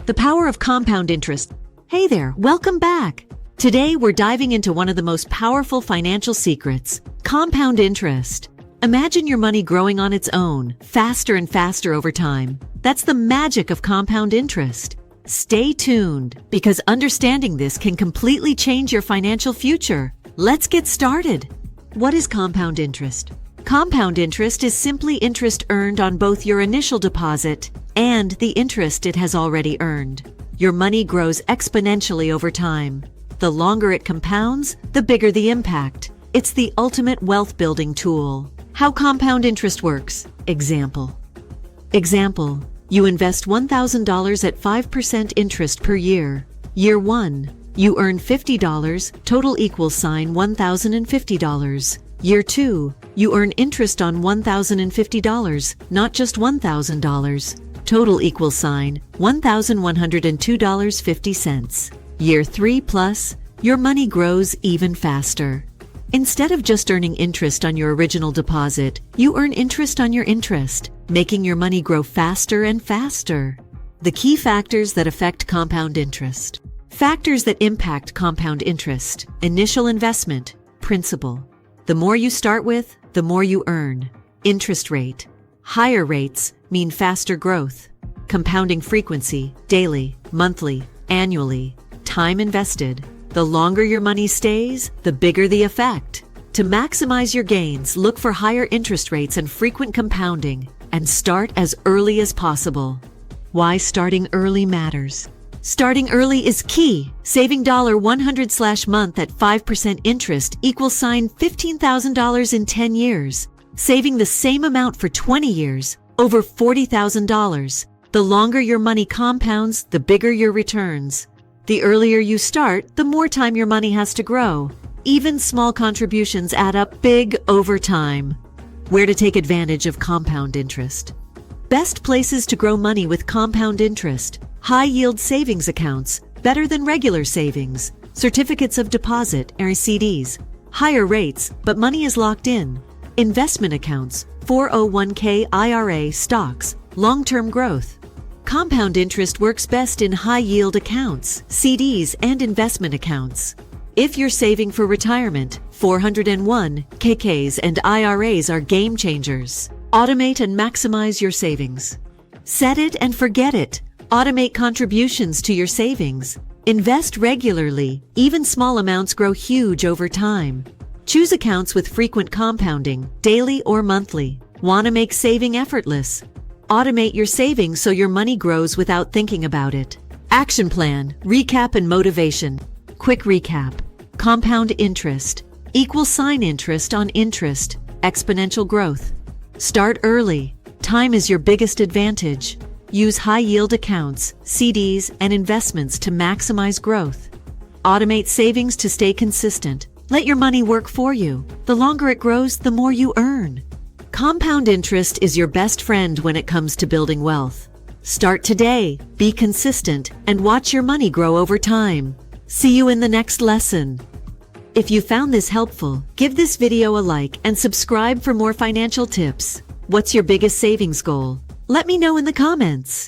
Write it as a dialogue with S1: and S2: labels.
S1: The power of compound interest. Hey there, welcome back. Today we're diving into one of the most powerful financial secrets, compound interest. Imagine your money growing on its own, faster and faster over time. That's the magic of compound interest. Stay tuned, because understanding this can completely change your financial future. Let's get started. What is compound interest? Compound interest is simply interest earned on both your initial deposit and the interest it has already earned. Your money grows exponentially over time. The longer it compounds, the bigger the impact. It's the ultimate wealth-building tool. How compound interest works. Example. You invest $1,000 at 5% interest per year. Year 1, you earn $50, total equals sign $1,050. Year 2, you earn interest on $1,050, not just $1,000. Total equals sign $1,102.50. Year 3 plus, your money grows even faster. Instead of just earning interest on your original deposit, you earn interest on your interest, making your money grow faster and faster. The key factors that affect compound interest. Factors that impact compound interest. Initial investment, principal. The more you start with, the more you earn. Interest rate. Higher rates mean faster growth. Compounding frequency, daily, monthly, annually. Time invested. The longer your money stays, the bigger the effect. To maximize your gains, look for higher interest rates and frequent compounding, and start as early as possible. Why starting early matters. Starting early is key. Saving $100/month at 5% interest equals sign $15,000 in 10 years. Saving the same amount for 20 years, over $40,000. The longer your money compounds, the bigger your returns. The earlier you start, the more time your money has to grow. Even small contributions add up big over time. Where to take advantage of compound interest. Best places to grow money with compound interest. High-yield savings accounts, better than regular savings. Certificates of deposit, or CDs. Higher rates, but money is locked in. Investment accounts, 401k IRA, stocks, long-term growth. Compound interest works best in high-yield accounts, CDs, and investment accounts. If you're saving for retirement, 401ks and IRAs are game changers. Automate and maximize your savings. Set it and forget it. Automate contributions to your savings. Invest regularly. Even small amounts grow huge over time. Choose accounts with frequent compounding, daily or monthly. Want to make saving effortless? Automate your savings so your money grows without thinking about it. Action plan, recap, and motivation. Quick recap. Compound interest. Equal sign interest on interest. Exponential growth. Start early. Time is your biggest advantage. Use high-yield accounts, CDs, and investments to maximize growth. Automate savings to stay consistent. Let your money work for you. The longer it grows, the more you earn. Compound interest is your best friend when it comes to building wealth. Start today, be consistent, and watch your money grow over time. See you in the next lesson. If you found this helpful, give this video a like and subscribe for more financial tips. What's your biggest savings goal? Let me know in the comments.